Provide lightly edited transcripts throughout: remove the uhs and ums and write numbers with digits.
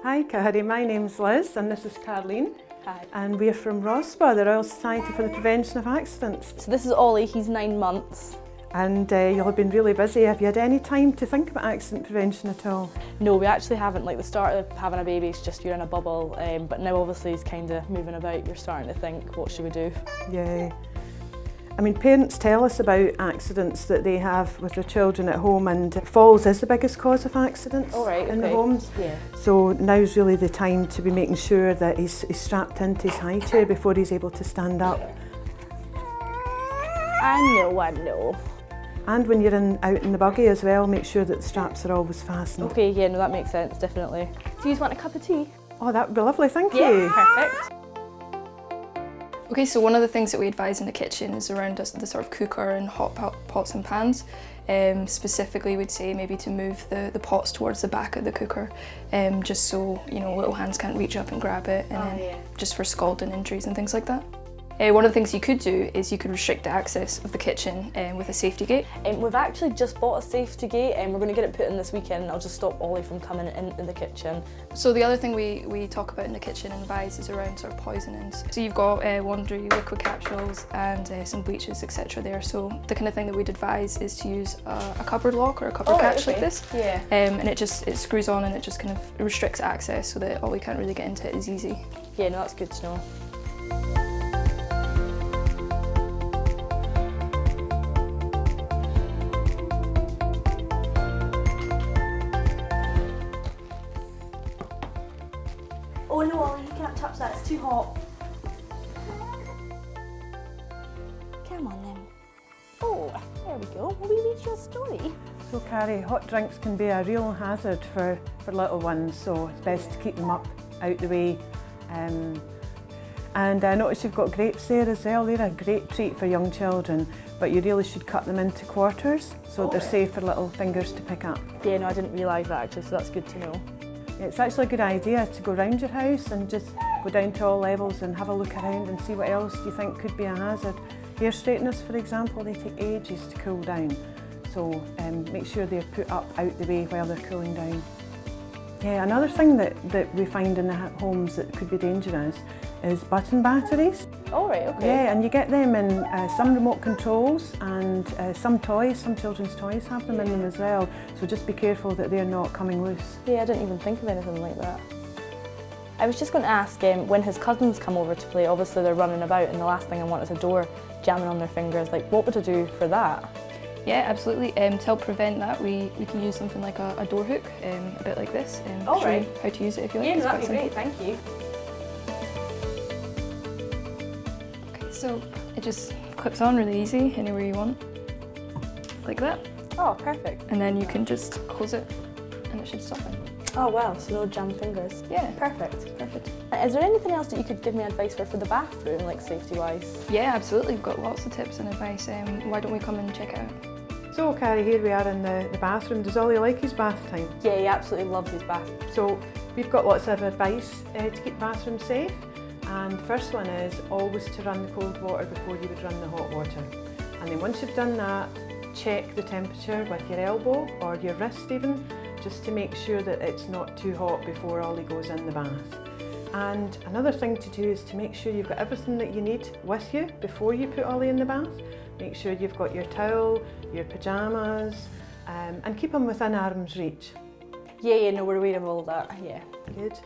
Hi Carrie, my name's Liz and this is Carleen. Hi. And we're from RoSPA, the Royal Society for the Prevention of Accidents. So this is Ollie, he's 9 months. And you'll have been really busy. Have you had any time to think about accident prevention at all? No, we actually haven't. Like the start of having a baby is just you're in a bubble, but now obviously he's kind of moving about, you're starting to think, what should we do? Yeah. I mean, parents tell us about accidents that they have with their children at home, and falls is the biggest cause of accidents in the homes. Yeah. So now's really the time to be making sure that he's strapped into his high chair before he's able to stand up. I know. And when you're out in the buggy as well, make sure that the straps are always fastened. Okay, yeah, no, that makes sense, definitely. Do you want a cup of tea? Oh, that would be lovely, thank you. you. Perfect. Okay, so one of the things that we advise in the kitchen is around the sort of cooker and hot pots and pans. Specifically, we'd say maybe to move the pots towards the back of the cooker, just so little hands can't reach up and grab it, and just for scalding injuries and things like that. One of the things you could do is you could restrict the access of the kitchen with a safety gate. We've actually just bought a safety gate and we're going to get it put in this weekend, and I'll just stop Ollie from coming in the kitchen. So the other thing we talk about in the kitchen and advise is around sort of poisonings. So you've got laundry liquid capsules and some bleaches, etc. there. So the kind of thing that we'd advise is to use a cupboard lock or a cupboard catch like this. Yeah. And it screws on and it just kind of restricts access so that Ollie can't really get into it as easy. Yeah, no, that's good to know. Oh no, Ollie, you can't touch that, it's too hot. Come on then. Oh, there we go. Will we read your story? So Carrie, hot drinks can be a real hazard for little ones, so it's best to keep them up out the way. And I notice you've got grapes there as well. They're a great treat for young children, but you really should cut them into quarters so they're safe for little fingers to pick up. Yeah, no, I didn't realise that actually, so that's good to know. It's actually a good idea to go round your house and just go down to all levels and have a look around and see what else you think could be a hazard. Hair straighteners, for example, they take ages to cool down, so make sure they're put up out the way while they're cooling down. Yeah, another thing that we find in the homes that could be dangerous is button batteries. Oh right, okay. Yeah, and you get them in some remote controls, and some children's toys have them in them as well, so just be careful that they're not coming loose. Yeah, I didn't even think of anything like that. I was just going to ask, when his cousins come over to play, obviously they're running about and the last thing I want is a door jamming on their fingers, like what would I do for that? Yeah, absolutely. To help prevent that, we can use something like a door hook, a bit like this. Oh, right. Show you how to use it if you like. Yeah, It's that'd be quite great, thank you. Okay, so it just clips on really easy anywhere you want, like that. Oh, perfect. And then you can just close it and it should stop it. Oh wow, so no jam fingers. Yeah. Perfect. Perfect. Is there anything else that you could give me advice for the bathroom, like safety-wise? Yeah, absolutely. We've got lots of tips and advice. Why don't we come and check it out? So Carrie, here we are in the bathroom. Does Ollie like his bath time? Yeah, he absolutely loves his bath. So we've got lots of advice to keep the bathroom safe. And the first one is always to run the cold water before you would run the hot water. And then once you've done that, check the temperature with your elbow or your wrist even, just to make sure that it's not too hot before Ollie goes in the bath. And another thing to do is to make sure you've got everything that you need with you before you put Ollie in the bath. Make sure you've got your towel, your pyjamas, and keep them within arm's reach. Yeah, no, we're aware of all that, yeah. Good.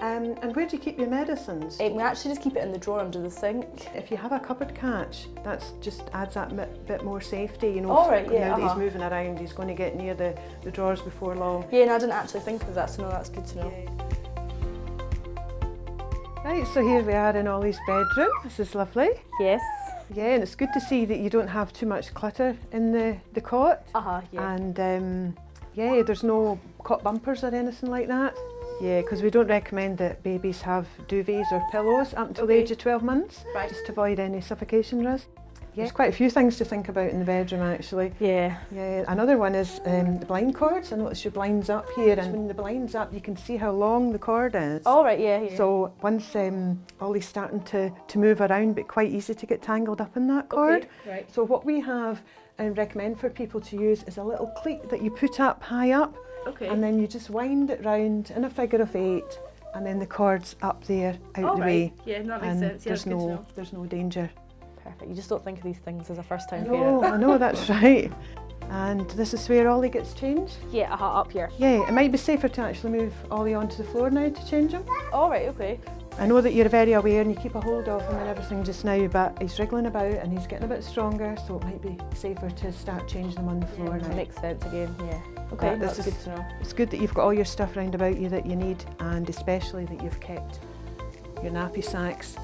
And where do you keep your medicines? We actually just keep it in the drawer under the sink. If you have a cupboard catch, that just adds that bit more safety. All right, yeah, now that he's moving around, he's going to get near the drawers before long. Yeah, no, I didn't actually think of that, so no, that's good to know. Right, so here we are in Ollie's bedroom. This is lovely. Yes. Yeah, and it's good to see that you don't have too much clutter in the cot. Yeah. And yeah, there's no cot bumpers or anything like that. Yeah, because we don't recommend that babies have duvets or pillows up until the age of 12 months, just to avoid any suffocation risk. Yeah. There's quite a few things to think about in the bedroom actually. Yeah. Yeah. Another one is the blind cords. I notice your blind's up here, and when the blind's up you can see how long the cord is. Oh right, yeah. So once Ollie's starting to move around, but quite easy to get tangled up in that cord. Okay, right. So what we have and recommend for people to use is a little cleat that you put up high up Okay. And then you just wind it round in a figure of 8, and then the cord's up there, out the way. Yeah, that makes And sense. Yeah, there's that's good to know. there's no danger. Perfect. You just don't think of these things as a first-time No, parent. I know, that's right. And this is where Ollie gets changed. Yeah, up here. Yeah, it might be safer to actually move Ollie onto the floor now to change him. All right, okay. I know that you're very aware and you keep a hold of him and everything just now, but he's wriggling about and he's getting a bit stronger, so it might be safer to start changing him on the floor now. That makes sense again, yeah. Okay, This that's is- good to know. It's good that you've got all your stuff round about you that you need, and especially that you've kept your nappy sacks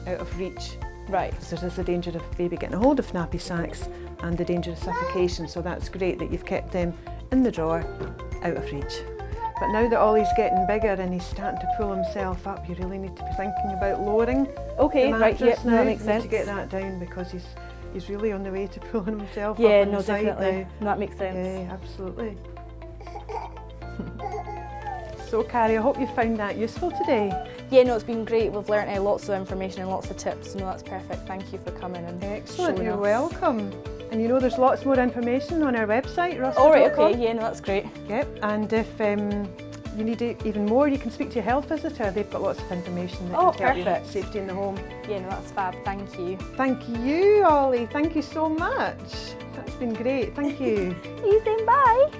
out of reach, Right. because there is a danger of baby getting a hold of nappy sacks and the danger of suffocation, so that's great that you've kept them in the drawer, out of reach. But now that Ollie's getting bigger and he's starting to pull himself up, you really need to be thinking about lowering Okay, the right, mattress yeah, now. that makes You need sense. to get that down because he's really on the way to pulling himself Yeah, up on no, the side definitely. now. No, that makes sense. Yeah, absolutely. So Carrie, I hope you found that useful today. Yeah, no, it's been great. We've learnt lots of information and lots of tips. No, that's perfect. Thank you for coming and Excellent, showing you're us. welcome. And you know there's lots more information on our website, RoSPA.com. All right, okay, yeah, no, that's great. Yep, and if you need even more, you can speak to your health visitor. They've got lots of information that Oh, can help you perfect. with safety in the home. Yeah, no, that's fab. Thank you. Thank you, Ollie. Thank you so much. That's been great. Thank you. See you soon. Bye.